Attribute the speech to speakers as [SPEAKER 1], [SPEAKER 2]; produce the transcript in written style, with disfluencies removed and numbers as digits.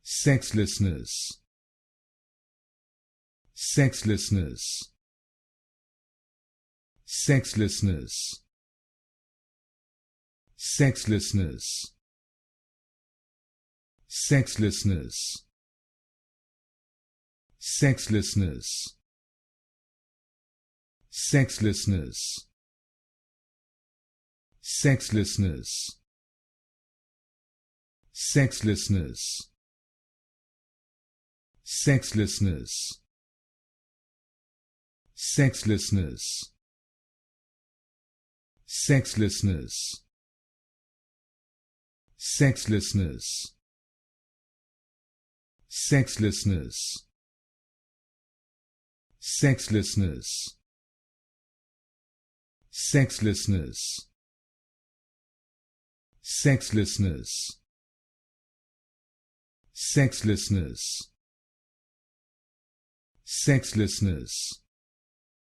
[SPEAKER 1] Sexlessness. Sexlessness. Sexlessness. Sexlessness. Sexlessness. Sexlessness. Sexlessness. Sexlessness. Sexlessness. Sexlessness. Sexlessness. Sexlessness. Sexlessness. Sexlessness. Sexlessness. Sexlessness. Sexlessness. Sexlessness. Sexlessness.